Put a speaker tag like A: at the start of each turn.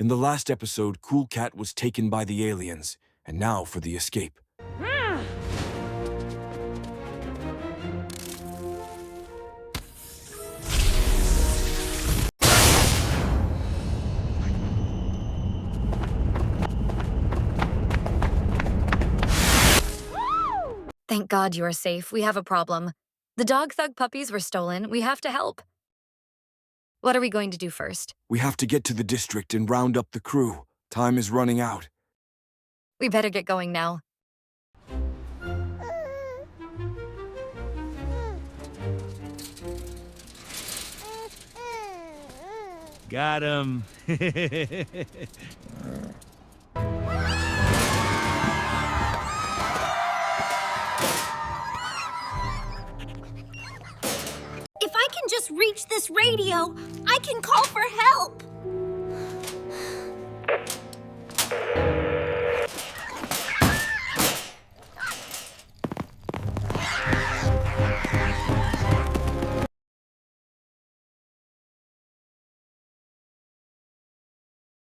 A: In the last episode, Cool Cat was taken by the aliens, and now for the escape.
B: Thank God you are safe. We have a problem. The dog thug puppies were stolen. We have to help. What are we going to do first?
A: We have to get to the district and round up the crew. Time is running out.
B: We better get going now.
C: Got him.
D: If I can just reach this radio, I can call for help.